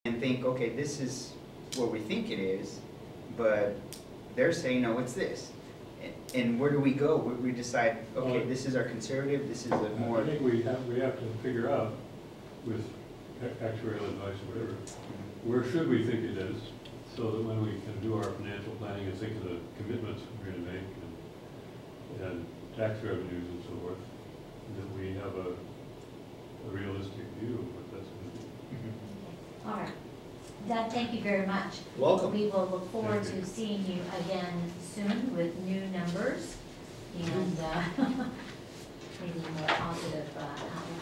and think, okay, this is what we think it is, but they're saying, no, it's this. And where do we go? We decide, okay, this is our conservative, this is a more... I think we have to figure out, with actuarial advice or whatever, where should we think it is, so that when we can do our financial planning and think of the commitments we're going to make and tax revenues and so forth, that we have a realistic view of what that's going to be. All right. Doug, thank you very much. Welcome. We will look forward to seeing you again soon with new numbers and maybe more positive outlook.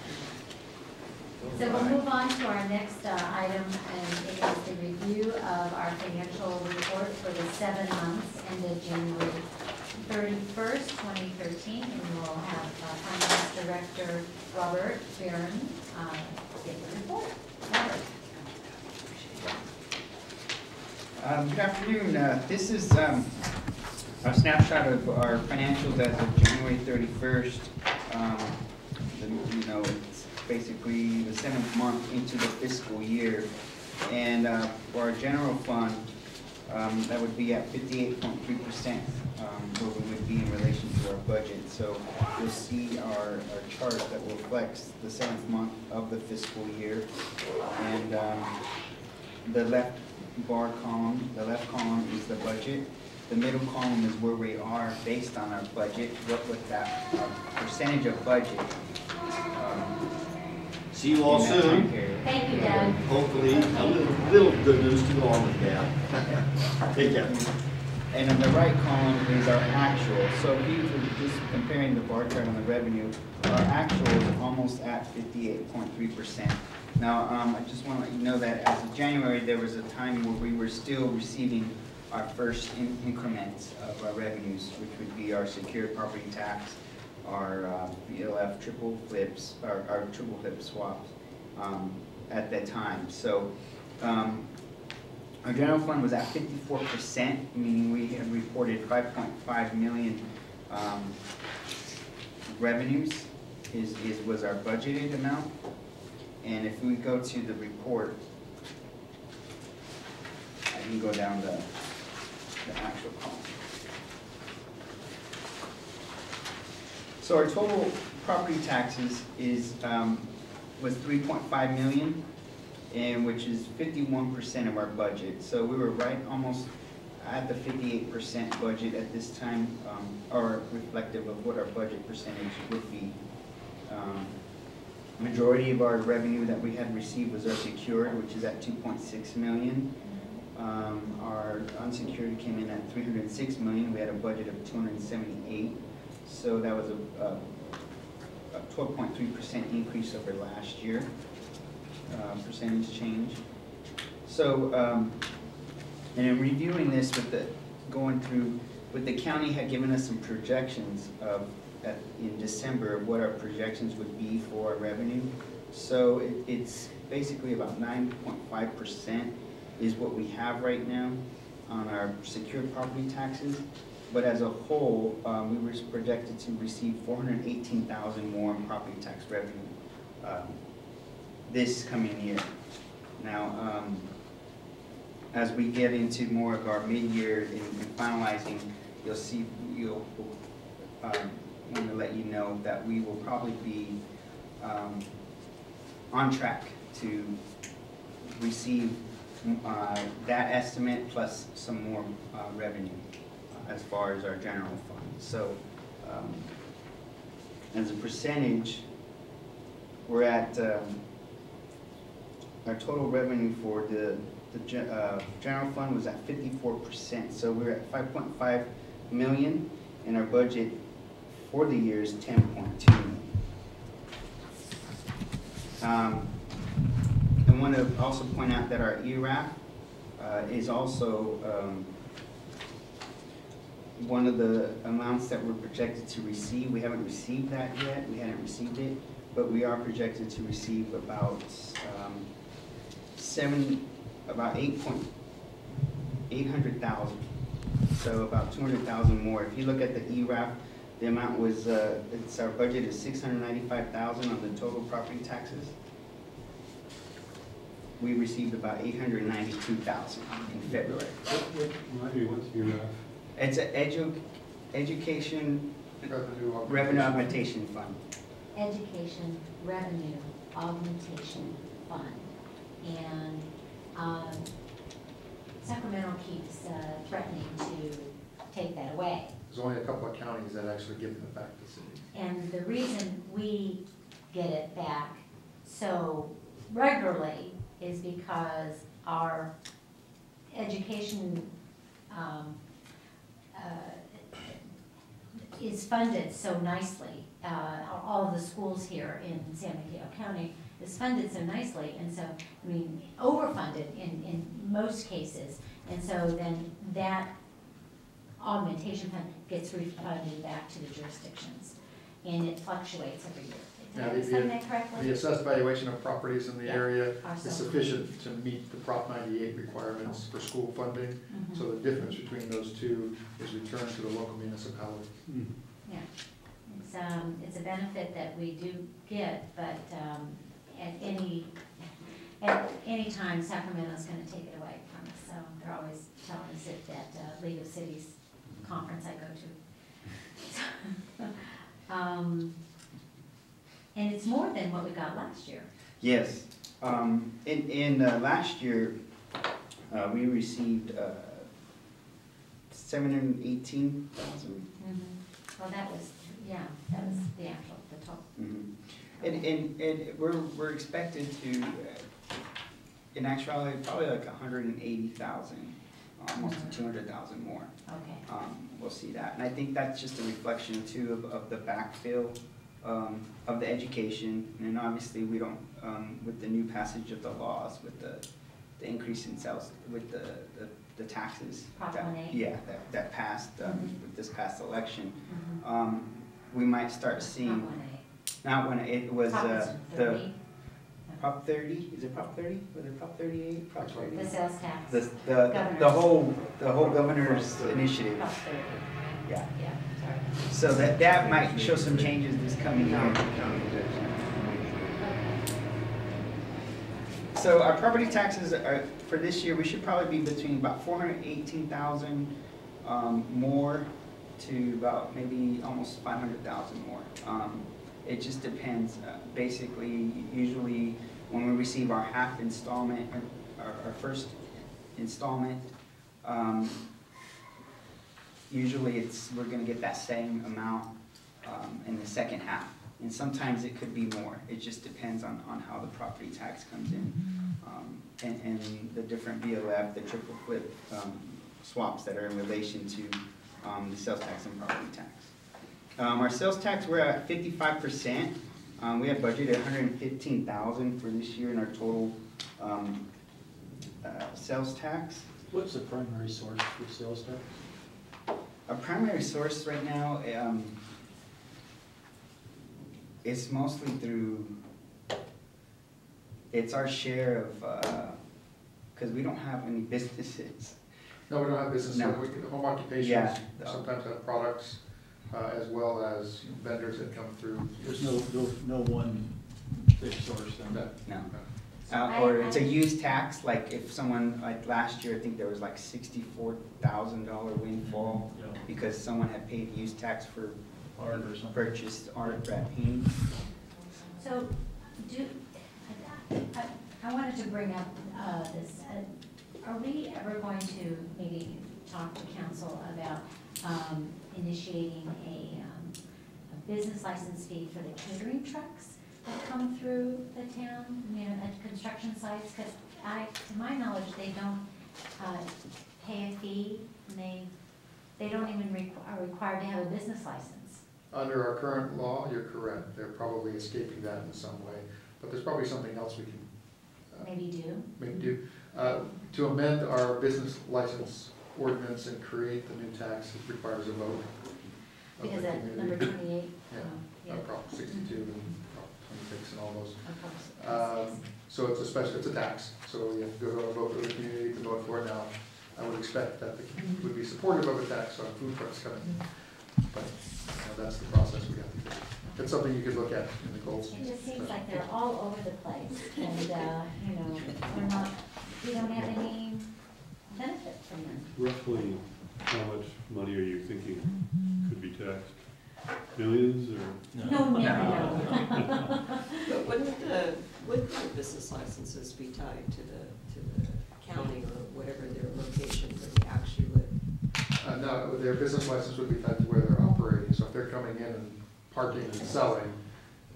So we'll move on to our next item, and it is the review of our financial report for the 7 months ended January 31st, 2013, and we'll have Finance Director Robert Barron give the report. Robert. Good afternoon. This is a snapshot of our financials as of January 31st. It's basically the 7th month into the fiscal year. And for our general fund, that would be at 58.3%, where we would be in relation to our budget. So you'll see our chart that reflects the 7th month of the fiscal year. And the left bar column, the left column is the budget. The middle column is where we are based on our budget, what with that percentage of budget. See you all soon. Thank you, Doug. Hopefully, a little good news to go on with that. Take care. And on the right column is our actual. So if you were just comparing the bar chart on the revenue, our actual is almost at 58.3%. Now, I just want to let you know that as of January, there was a time where we were still receiving our first increments of our revenues, which would be our secured property tax, our BLF triple flips, our triple flip swaps at that time. So our general fund was at 54%, meaning we had reported 5.5 million revenues was our budgeted amount. And if we go to the report, I can go down the actual column. So our total property taxes was 3.5 million, and which is 51% of our budget. So we were right almost at the 58% budget at this time, or reflective of what our budget percentage would be. Majority of our revenue that we had received was our secured, which is at 2.6 million. Our unsecured came in at 306 million. We had a budget of 278. So that was a 12.3% increase over last year, percentage change. So, and in reviewing this going through, the county had given us some projections in December of what our projections would be for our revenue. So it's basically about 9.5% is what we have right now on our secured property taxes. But as a whole, we were projected to receive $418,000 more in property tax revenue this coming year. Now, as we get into more of our mid-year and finalizing, you'll want to let you know that we will probably be on track to receive that estimate plus some more revenue as far as our general fund. So as a percentage, we're at our total revenue for the general fund was at 54%. So we're at 5.5 million, and our budget for the year is 10.2 million. I want to also point out that our ERAF is also one of the amounts that we're projected to receive. We haven't received that yet. We hadn't received it, but we are projected to receive about about 800,000. So about 200,000 more. If you look at the ERAF, the amount was our budget is 695,000 on the total property taxes. we received about 892,000 in February. What's your, It's an education revenue augmentation fund. Education Revenue Augmentation Fund. And Sacramento keeps threatening to take that away. There's only a couple of counties that actually give it back to cities. And the reason we get it back so regularly is because our education is funded so nicely. All of the schools here in San Mateo County is funded so nicely, and so, I mean, overfunded in most cases. And so then that augmentation fund gets refunded back to the jurisdictions, and it fluctuates every year. Did I understand that correctly? The assessed valuation of properties in the area Are is so- sufficient to meet the Prop 98 requirements for school funding. Mhm. So the difference between those two is returned to the local municipality. Yeah, it's a benefit that we do get, but at any time Sacramento's gonna take it away from us, so they're always telling us at that League of Cities conference I go to. And it's more than what we got last year. Yes. In last year, we received 718,000. Well, that was the actual, the total. And we're expected to, in actuality, probably like 180,000, almost 200,000 more. Okay. We'll see that. And I think that's just a reflection too of the backfill of the education. And obviously we don't, with the new passage of the laws, with the increase in sales, with the taxes. Prop 1A? Yeah, that passed with this past election. We might start seeing. Prop 1A. Not when it was Prop the 30. Prop 30. Is it Prop 30? Was it Prop 38? Prop 30? The sales tax. The whole governor's initiative. Prop 30. Yeah. Yeah, sorry. So that might show some changes this coming year. So our property taxes are, for this year, we should probably be between about 418,000 more to about maybe almost 500,000 more. It just depends. Basically, usually when we receive our half installment, our first installment, usually we're going to get that same amount in the second half. And sometimes it could be more. It just depends on how the property tax comes in. And the different VOF, the triple flip swaps that are in relation to the sales tax and property tax. Our sales tax, we're at 55%. We have budgeted 115,000 for this year in our total sales tax. What's the primary source for sales tax? Our primary source right now, it's mostly through, it's our share of, because we don't have any businesses. No, we don't have business, No. home occupations Yeah. sometimes have products, as well as vendors that come through. There's no one big source then? No. Or it's a use tax, like if someone, like last year, I think there was like $64,000 windfall Yeah. because someone had paid use tax for Art or something. purchased art at painting. So, I wanted to bring up this. Are we ever going to maybe talk to council about initiating a business license fee for the catering trucks that come through the town, at construction sites? Because to my knowledge, they don't pay a fee, and they don't even are required to have a business license. Under our current law, you're correct. They're probably escaping that in some way, but there's probably something else we can maybe do. To amend our business license ordinance and create the new tax, it requires a vote. of Because the at community. number 28. Yeah, Prop 62 and Prop 26 and all those. Of course. So it's a tax, so you have to go to a vote of the community to vote for it now. I would expect that the community would be supportive of a tax on food trucks coming. But, that's the process we have to do. It's something you could look at in the goals. It just seems like they're all over the place, and, we don't have any benefit from them. Roughly, how much money are you thinking could be taxed? Millions or? No, no. But wouldn't the business licenses be tied to the county or whatever their location where they actually live? No, their business license would be tied to where they're operating, so if they're coming in and parking and selling,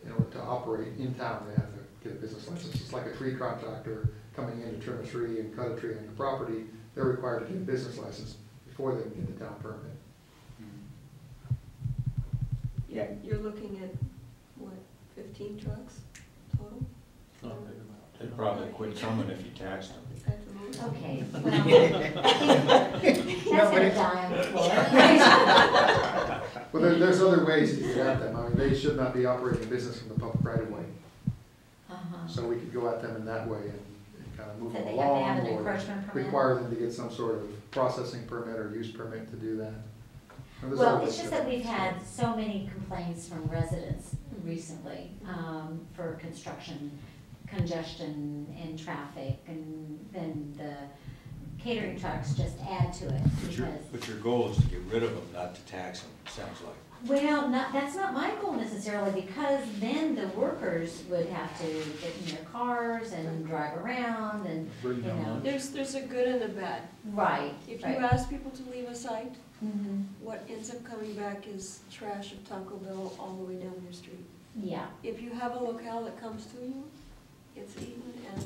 in order to operate in town, they have to get a business license. It's like a tree contractor coming in to trim a tree and cut a tree on the property, they're required to get a business license before they can get the town permit. Yeah, you're looking at, what, 15 trucks total? They'd probably quit coming if you taxed them. Is that the most? Okay, well, that's gonna die on the floor. Well, there's other ways to get at them. I mean, they should not be operating a business from the public right of way. So we could go at them in that way and kind of move So them they have to have along, an or encroachment permit? require them to get some sort of processing permit or use permit to do that. And there's Well, other it's just that ways. we've had so many complaints from residents recently, for construction, congestion and traffic, and then the catering trucks just add to it because. But your goal is to get rid of them, not to tax them, sounds like. Well, that's not my goal necessarily, because then the workers would have to get in their cars and drive around and, Bring down lunch. There's a good and a bad. right, If you right. ask people to leave a site, Mhm. what ends up coming back is trash of Taco Bell all the way down your street. Yeah, If you have a locale that comes to you, it's eaten and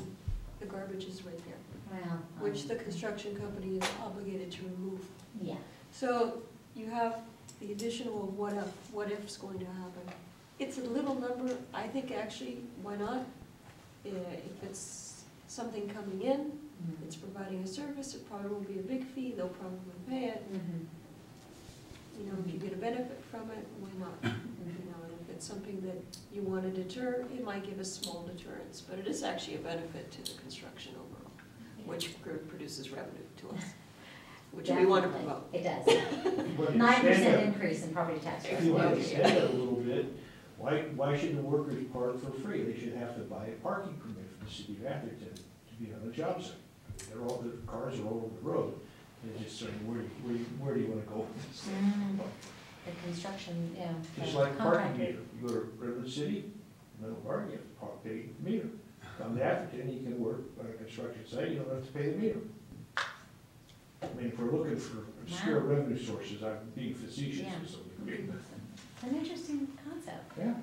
the garbage is right there, well. which the construction company is obligated to remove. Yeah, So you have the additional what if's going to happen. It's a little number, I think actually, why not? If it's something coming in, it's providing a service, it probably won't be a big fee, they'll probably pay it. mhm, You know, if you get a benefit from it, why not? You know, and if it's something that you want to deter, it might give a small deterrence, but it is actually a benefit to the construction overall, which produces revenue to us, which we want to definitely. promote. It does. But 9% extend increase in property tax If you want to rate. extend it a little bit, why should the workers park for free? They should have to buy a parking permit from the city of Atherton to be on the job site. The cars are all over the road. They're just saying, where do you want to go with this thing? Mm, the construction, yeah. Just the like parking contractor. meter. You go to Redwood City, Middle Park, you have to pay the meter. Come to Atherton, you can work on a construction site, you don't have to pay the meter. I mean, if we're looking for obscure Wow. revenue sources, I'm being facetious Yeah. to some degree. It's an interesting concept. Yeah.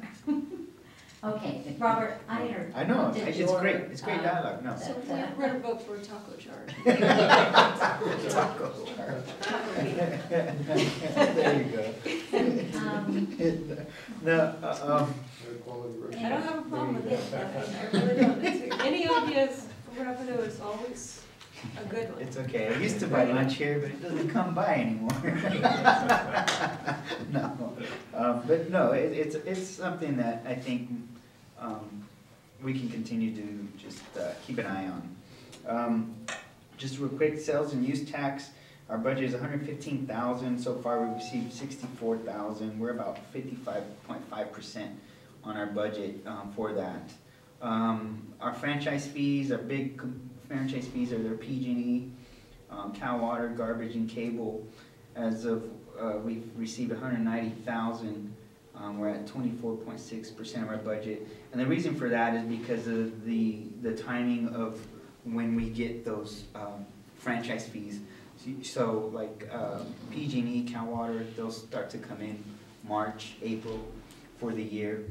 Okay, Robert, I interrupted I know, it's your, great, it's great dialogue, no. So that, we're going to vote for a taco charge. There you go. No, Very quality road. I don't have a problem with it, I really don't. Any ideas for revenue is always a good one. it's okay, I used to buy lunch here, but it doesn't come by anymore. No, but no, it's something that I think, we can continue to just, keep an eye on. Just real quick, sales and use tax, our budget is $115,000, so far we've received $64,000, we're about 55.5% on our budget, for that. Our franchise fees, our big franchise fees are their PG&E, Cal Water, garbage and cable. As of, we've received $190,000. We're at 24.6% of our budget. And the reason for that is because of the timing of when we get those franchise fees. So like PG&E, Cal Water, they'll start to come in March, April for the year.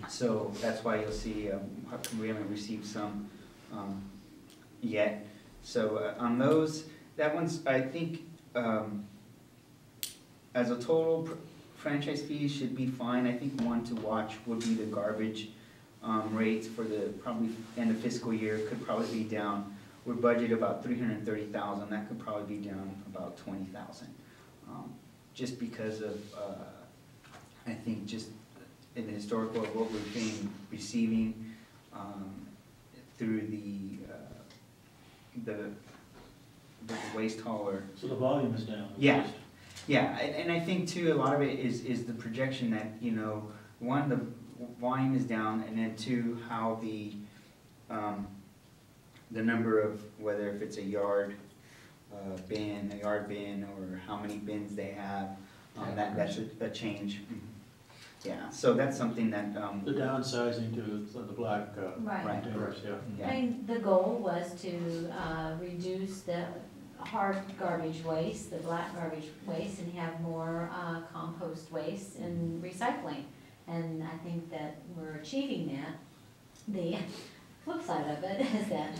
So that's why you'll see we haven't received some yet. So on those, that one's, I think, as a total, franchise fees should be fine. I think one to watch would be the garbage rates for the probably end of fiscal year could probably be down. We're budgeted about $330,000. That could probably be down about $20,000, just because of I think just in the historical of what we've been receiving through the waste hauler. So the volume is down. Yeah. Yeah, and I think too, a lot of it is the projection that, you know, one, the volume is down, and then two, how the number of, whether if it's a yard bin, or how many bins they have, that's a change. Yeah, so that's something that, The downsizing to the black Right. containers, yeah. yeah. I mean, the goal was to reduce the hard garbage waste, the black garbage waste, and have more compost waste and recycling. And I think that we're achieving that. The flip side of it is that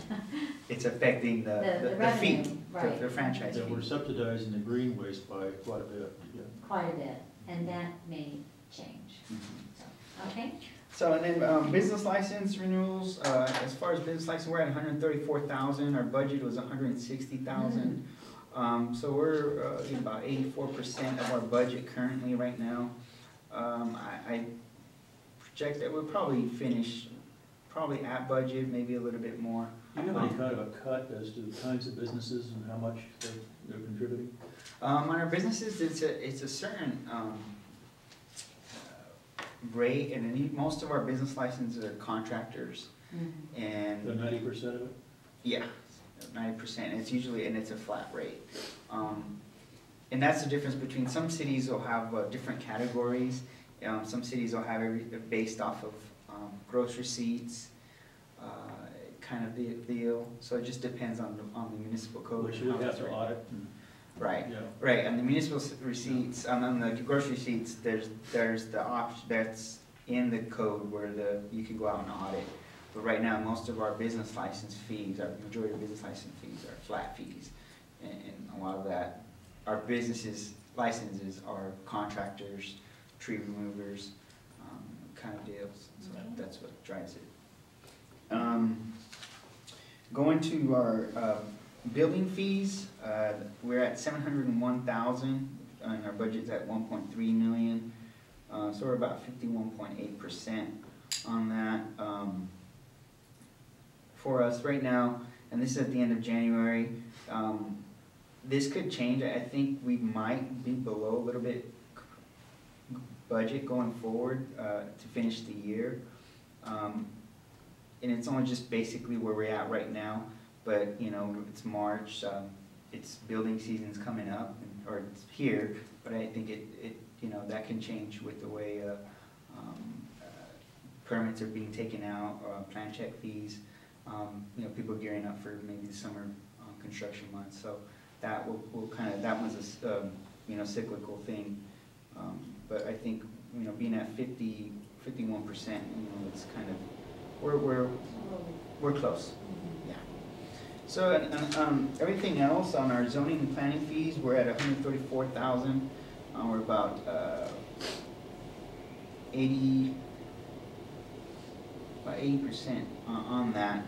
It's affecting the revenue, fee, right. the franchise Yeah, we're fee. subsidizing the green waste by quite a bit, yeah. quite a bit, and that may change. So, okay? So, and then, business license renewals, as far as business license, we're at 134,000, our budget was 160,000. So we're, about 84% of our budget currently right now. I project that we'll probably finish, at budget, maybe a little bit more. Do you have any kind of a cut as to the kinds of businesses and how much they're contributing? On our businesses, it's a certain, rate, and then most of our business licenses are contractors, and. The 90% of it? Yeah, 90%, and it's usually, and it's a flat rate. And that's the difference between, some cities will have different categories. Some cities will have it based off of gross receipts, kind of deal. So it just depends on the municipal code. Which we have to audit. Right, Yeah. right, on the municipal receipts, on the gross receipts, there's the option, that's in the code where you can go out and audit. But right now, most of our business license fees, our majority of business license fees are flat fees. And a lot of that, our businesses licenses are contractors, tree removers, kind of deals. So that's what drives it. Going to our building fees, we're at 701,000, and our budget's at 1.3 million. So we're about 51.8% on that. For us right now, and this is at the end of January, this could change. I think we might be below a little bit budget going forward to finish the year. And it's only just basically where we're at right now. But, you know, it's March, it's building season's coming up, or it's here, but I think it you know, that can change with the way permits are being taken out, plan check fees, you know, people gearing up for maybe the summer construction months. So that will kind of, that one's a, you know, cyclical thing. But I think, you know, being at 51%, you know, it's kind of, we're close. Yeah. So, everything else on our zoning and planning fees, we're at 134,000. We're about 80% on that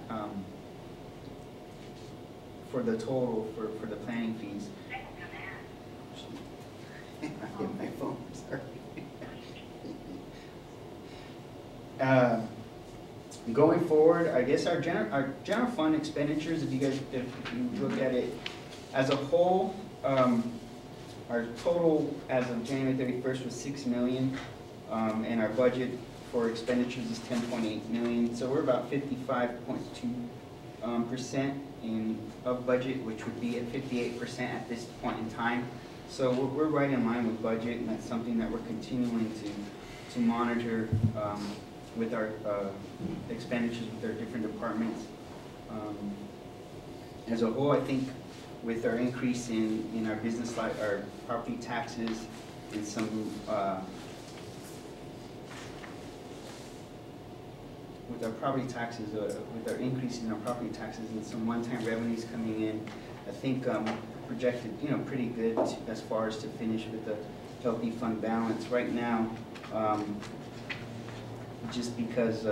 for the total for the planning fees. I hit my phone, sorry. Going forward, I guess our general fund expenditures, if you look at it as a whole, our total as of January 31st was 6 million, and our budget for expenditures is 10.8 million. So we're about 55.2% of budget, which would be at 58% at this point in time. So we're right in line with budget, and that's something that we're continuing to monitor with our expenditures with our different departments. As a whole, I think with our increase in our business life, our property taxes, and some with our property taxes, with our increase in our property taxes and some one-time revenues coming in, I think projected, you know, pretty good as far as to finish with a healthy fund balance. Right now, just because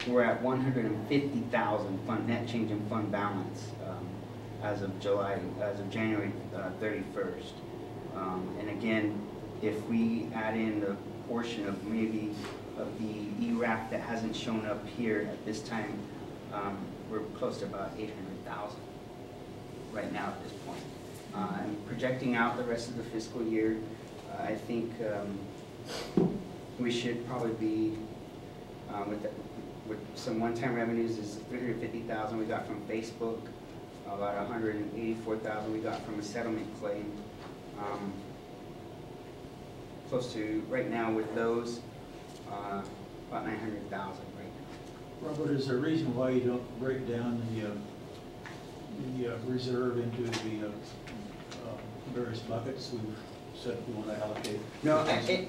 we're at 150,000 net change in fund balance as of January 31st. And again, if we add in the portion of maybe of the ERAF that hasn't shown up here at this time, we're close to about 800,000 right now at this point. And projecting out the rest of the fiscal year, I think we should probably be, with some one-time revenues, is 350,000 we got from Facebook, about 184,000 we got from a settlement claim. Close to, right now with those, about 900,000 right now. Robert, is there a reason why you don't break down the reserve into the various buckets we've said we want to allocate? No,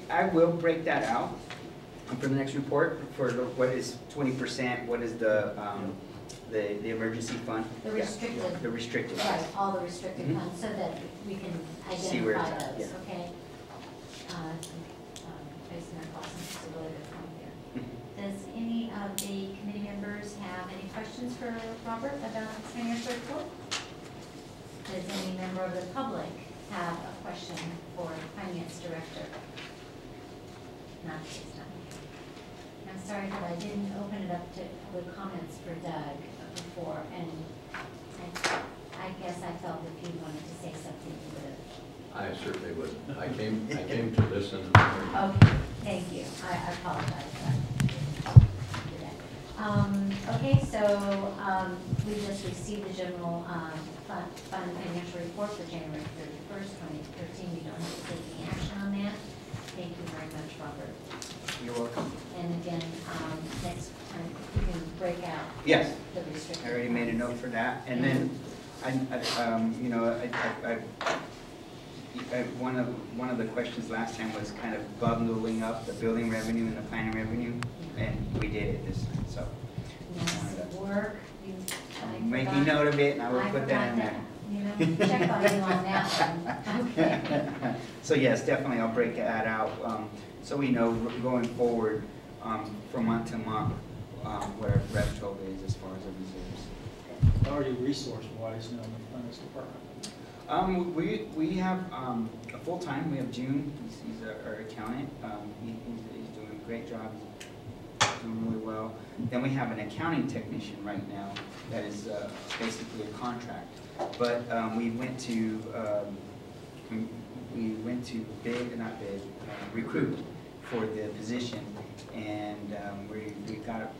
I will break that out for the next report for what is 20%, what is the emergency fund. The restricted. Yeah, the restricted. Right, all the restricted funds, so that we can See where it's identify at, those, yeah. okay? Based on our cost and stability from here. Does any of the committee members have any questions for Robert about his financial report? Does any member of the public have a question for the finance director? Not this time. I'm sorry that I didn't open it up to public comments for Doug before, and I guess I felt if you wanted to say something, you would have. I certainly would. I came to listen. Okay, thank you. I apologize for that. Okay, so we just received the general fund financial report for January 31st, 2013. We don't have to take any action on that. Thank you very much, Robert. You're welcome. And again, next time you can break out Yes. the restricted. I already made a note for that, and then you know, one of the questions last time was kind of bundling up the building revenue and the planning revenue, and we did it this time. So Nice work. I'm making note of it, and I will put that in there. You know, check on you on that one. Okay. So yes, definitely I'll break that out, so we know going forward from month to month what our rev total is as far as the reserves. How are you resource-wise now in the finance department? We have a full-time, we have June, he's our accountant, he's doing a great job, he's doing really well. Then we have an accounting technician right now that is basically a contract. But we went to recruit for the position, and we got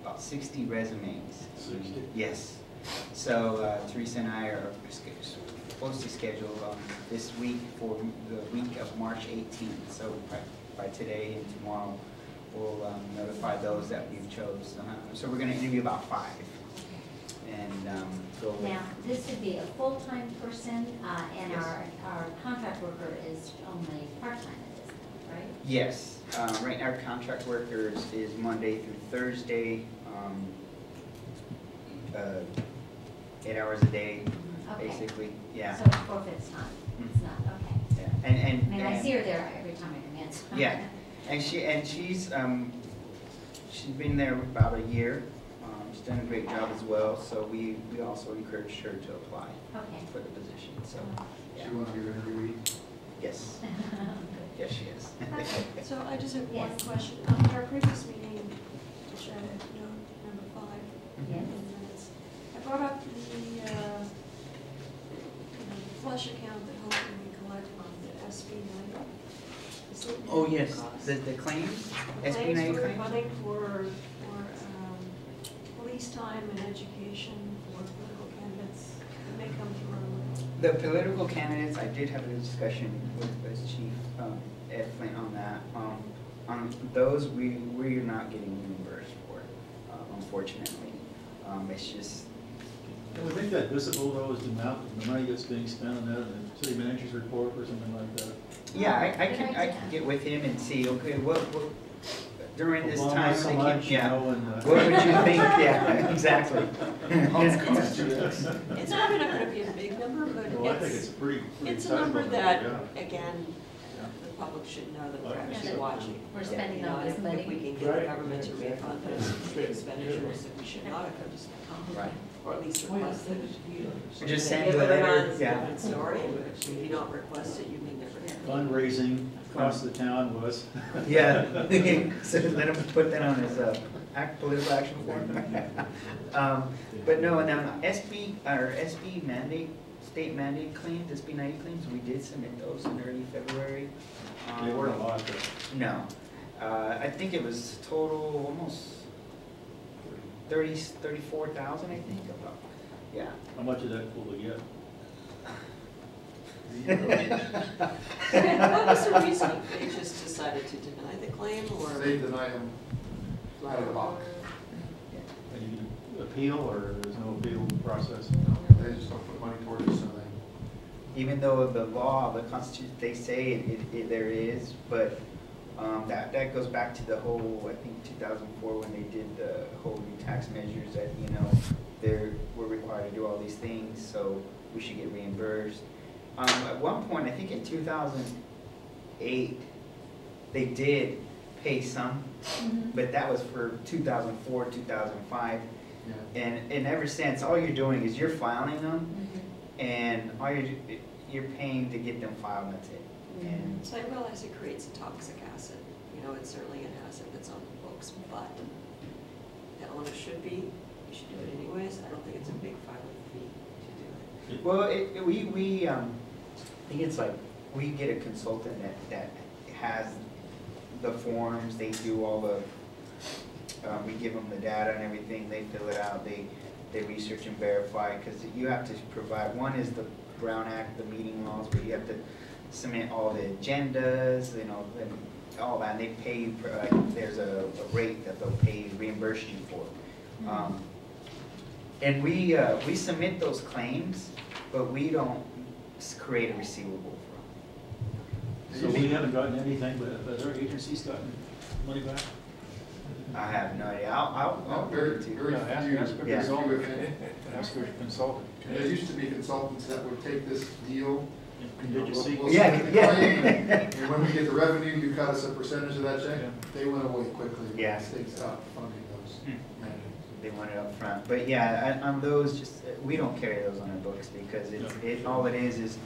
about 60 resumes. 60? Yes. So Teresa and I are supposed to schedule this week for the week of March 18th. So by today and tomorrow, we'll notify those that we've chose. So we're going to interview about 5. And go with. Now, this would be a full-time person, and Yes. our contract worker is only part-time at this point, right? Yes. Right now, our contract workers is Monday through Thursday, 8 hours a day, Okay. basically. Yeah. So it forfeits time. It's not, okay. Yeah. And I mean, I see her there every time I come in. so- Yeah. She's been there about a year. She's done a great job as well. So we also encouraged her to apply Okay. for the position. So yeah. She want to be your interviewee? Yes. Yes, she is. So I just have one Yes. question. Our previous meeting, which I had number 5 Yes. in minutes, I brought up the flush account that hopefully we collect on the SB 90. The statement Oh of yes, costs. the claims, The SB claims 90 for claims. funding for police time and education for political candidates that may come through. The political candidates, I did have a discussion with Chief Ed Flint on that. On those, we're not getting reimbursed for, unfortunately. It's just, I would think that visible though is the amount, the money that's being spent on that, in the city manager's report or something like that. yeah, I can get with him and see, okay, what during this Along time, with so much, you yeah, know, and, what would you think? Yeah, exactly. It's probably not gonna be a big number, but Well, I think it's it's, pretty it's a sizable number that, yeah. again, Yeah. the public should know that we're Like actually so. watching. We're spending You know, all this if money. we can get the Right. government to refund those expenditures that we should not have just, Right. or at least request it. Or just If send they a give it or not, letter, it's a yeah. different story, if you don't request it, you may never get it. Fundraising across the town was. Yeah, so let him put that on his political action form. But no, and then SB mandate state mandated claims, SB90 claims, we did submit those in early February. They weren't a lot, but No. I think it was total almost 34,000, I think, about, yeah. how much of that will we get? What was the reason they just decided to deny the claim, or? They deny them flat out of the box. And you can appeal, or there's no appeal process? They just don't put money towards it, so Even though the law, the Constitution, they say there is, but that goes back to the whole, I think 2004 when they did the whole new tax measures that, you know, we're required to do all these things, so we should get reimbursed. At one point, I think in 2008, they did pay some, but that was for 2004, 2005. yeah. And ever since, all you're doing is you're filing them, and all you're paying to get them filed, that's it. And So I realize it creates a toxic asset. You know, it's certainly an asset that's on the books, but the owner should be, you should do it anyways. I don't think it's a big filing fee to do it. well, I think it's like, we get a consultant that has the forms, they do all the, we give them the data and everything, they fill it out, they research and verify, because you have to provide, one is the Brown Act, the meeting laws, but you have to submit all the agendas, you know, and all that, and they pay, there's a rate that they'll pay, reimburse you for. And we submit those claims, but we don't create a receivable for So we haven't gotten anything, but have other agencies gotten money back? them. I have no idea, I'll Very, to you. very Yeah, few. ask for Yeah. consultant. Ask for a consultant. And there used to be consultants that would take this deal. Contingency. We'll Yeah, submit the yeah. claim, and when we get the revenue, you cut us a percentage of that check. Yeah. They went away quickly. when Yeah. the state stopped funding those mandates. They want it up front, but yeah, on those, just, we don't carry those on our books, because all it is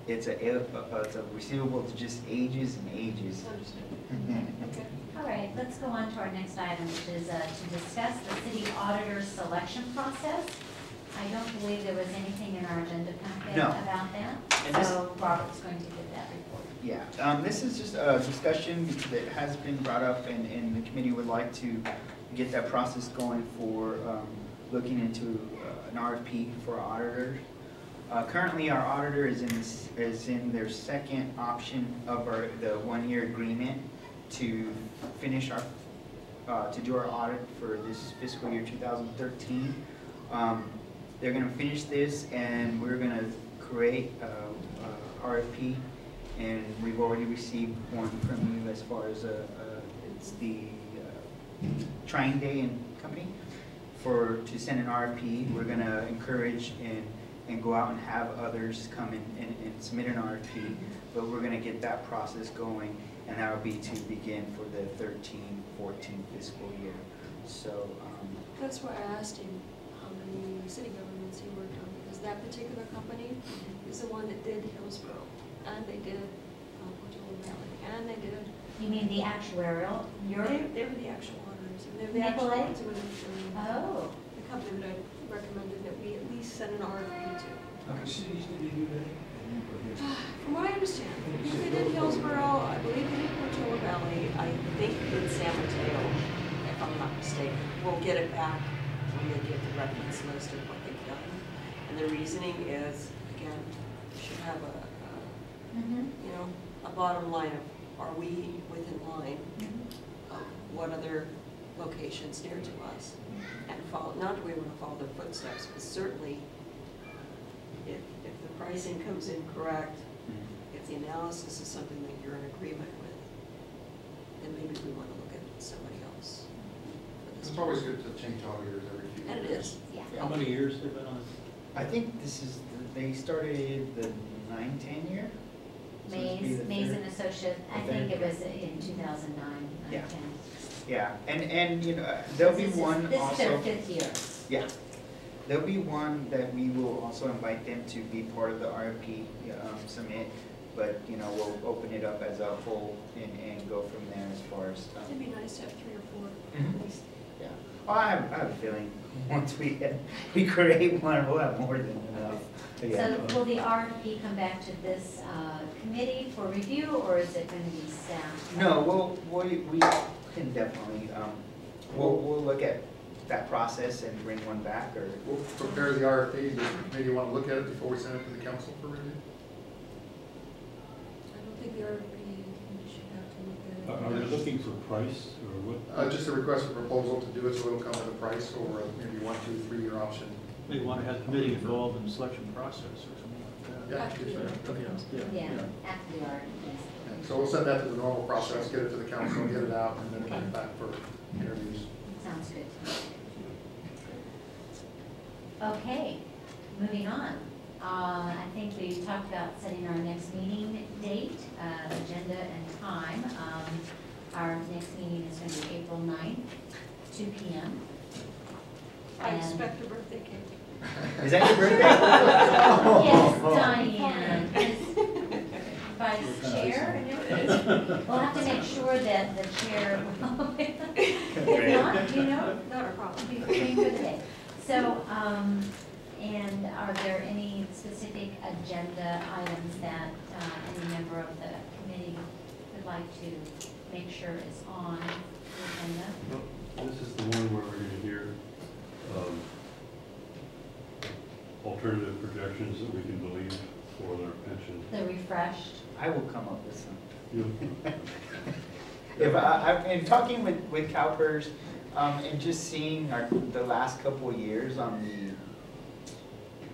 it's a receivable that just ages and ages. Okay. All right, let's go on to our next item, which is to discuss the city auditor selection process. I don't believe there was anything in our agenda packet No. about And that, this- so Robert's going to give that report. Yeah, this is just a discussion that has been brought up, and the committee would like to get that process going for looking into an RFP for our auditors. Currently, our auditor is in their second option of the one-year agreement to finish to do our audit for this fiscal year 2013. They're gonna finish this, and we're gonna create a RFP, and we've already received one from you as far as it's the Trying Day and Company to send an RFP. We're gonna encourage and go out and have others come in and submit an RFP, but we're gonna get that process going, and that would be to begin for the 13-14 fiscal year. So, That's why I asked him how many city governments he worked on, because that particular company is the one that did Hillsborough, and they did Portola Valley, and they did. You mean the actuarial? They were the actual auditors, and they're the actual Nicolay? ones who were Oh, the company that I recommended that we at least send an RFP to. Cities need to do that. From what I understand, I think they did Hillsborough, I believe they did Portola Valley, I think they did San Mateo, if I'm not mistaken. We'll get it back when they get the reference list of what they've done. And the reasoning is, again, we should have you know, a bottom line of, are we within line of what other locations near to us? And follow, not that we want to follow their footsteps, but certainly if the pricing comes in correct, if the analysis is something that you're in agreement with, then maybe we want to look at somebody else. for this It's always good to change auditors every few years. And it is, yeah. How many years they've been on it? I think they started the 9-10 year? So this would be the Mays third. and Associates, I think it was in 2009. Yeah. Yeah, and you know, there'll be one This is their also, 5th year. yeah. There'll be one that we will also invite them to be part of the RFP submit, but, you know, we'll open it up as a whole and go from there as far as. It'd be nice to have 3 or 4 Mhm. at least. Yeah, well, I have a feeling once we create one, we'll have more than enough. Yeah. So will the RFP come back to this committee for review, or is it going to be staff? No, we can definitely, we'll look at that process and bring one back, or, We'll prepare the RFP, does the committee want to look at it before we send it to the council for review? I don't think the RFP, we should have to look at it. Are they looking for price or what? Just a request for proposal to do it, so it'll come with a price or maybe 1, 2, 3-year option. Maybe want to have the committee involved in the selection process or something like that. Yeah, After the RFP. Yeah, after the RFP. So we'll send that to the normal process, get it to the council, get it out, and then bring it back for interviews. Sounds good. Okay, moving on. I think we talked about setting our next meeting date, agenda and time. Our next meeting is going to be April 9th, 2 p.m. I And- expect a birthday cake. is that your birthday? Yes, Diane, as vice chair and everything. We'll have to make sure that the chair, if not, you know, Not a problem. be free for the day. So, and are there any specific agenda items that any member of the committee would like to make sure is on the agenda? Well, this is the one where we're going to hear alternative projections that we can believe for their pension. The refreshed? I will come up with some. You- If I've been talking with CalPERS, and just seeing the last couple of years on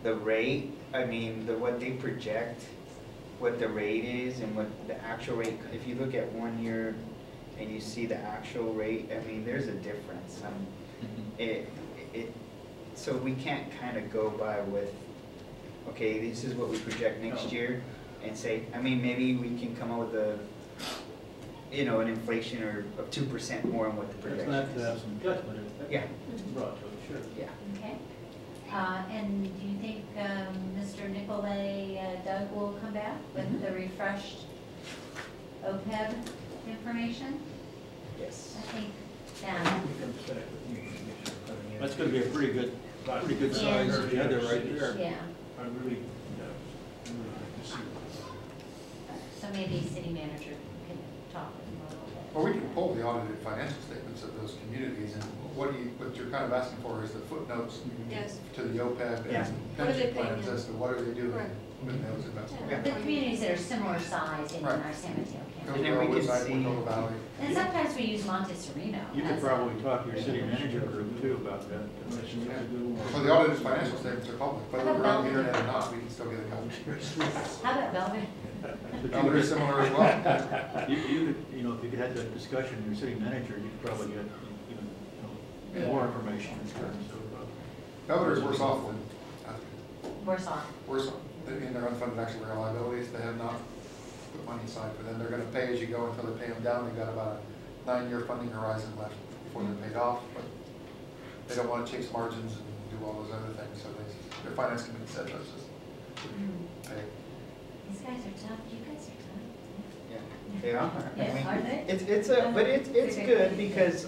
the rate, I mean, what they project, what the rate is and what the actual rate, if you look at 1 year and you see the actual rate, I mean, there's a difference. So we can't kind of go by with, okay, this is what we project next year and say, I mean, maybe we can come up with an inflation of 2% more on what the It's projection not to have is. some judgment if Yeah. that's brought to it, sure. Yeah. Okay. And do you think Mr. Nicolay, Doug will come back with the refreshed OPEB information? Yes. I think that, That's going to be a pretty good size And- agenda right there. yeah, I really like to see it. so maybe city manager can talk with him a little bit. Well, we can pull the audited financial statements of those communities, and what you're kind of asking for is the footnotes Yes. to the OPEB Yeah. and What are they pension plans paying? as to what are they doing Right. with those investments. The communities that are similar size in Right. our San Mateo Go County. And then we to can our website, see- Window Valley. And sometimes we use Montessorino. You could as a- probably talk to your city manager group too about that. Unless you have to do more. Well, the audited financial statements are public, whether How we're about on the Belvin? internet or not, we can still get a copy. How about Belvin? They're similar as well. You could, if you could have that discussion with your city manager, you could probably get even more information in terms of. Governor's worse off than, Worse off. worse off in their unfunded actual liabilities. They have not put money aside for them. They're going to pay as you go until they pay them down. They've got about a 9-year funding horizon left before they're paid off, but they don't want to chase margins and do all those other things, so their finance committee said, let's just pay. These guys are tough, you guys are tough. Yeah, they are. I Yeah, mean, are they? but it's good because,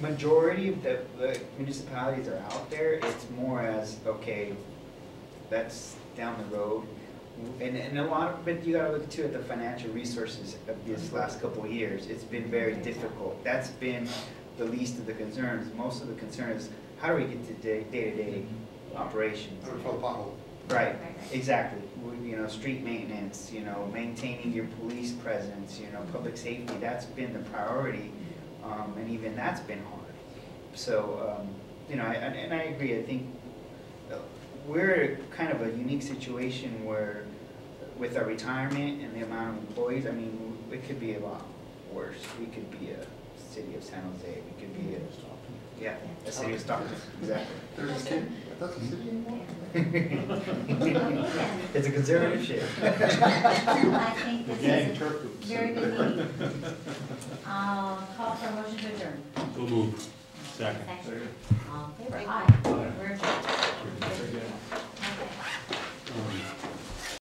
majority of the municipalities are out there, it's more as, okay, that's down the road. And a lot of, but you gotta look too at the financial resources of these last couple of years. It's been very difficult. That's been the least of the concerns. Most of the concern is, how do we get to day-to-day operations? Or fill the pothole. Right, exactly. Street maintenance, maintaining your police presence, public safety, that's been the priority. And even that's been hard. So, and I agree, I think we're kind of a unique situation where with our retirement and the amount of employees, I mean, it could be a lot worse. We could be a city of San Jose, we could be a city of Stockton, exactly. There's a city, that's a city anymore? It's a conservative shift. I think this Gang is a Turk. very good meeting. Call for a motion to adjourn. So move. Second. All in favor? Aye. We're adjourned.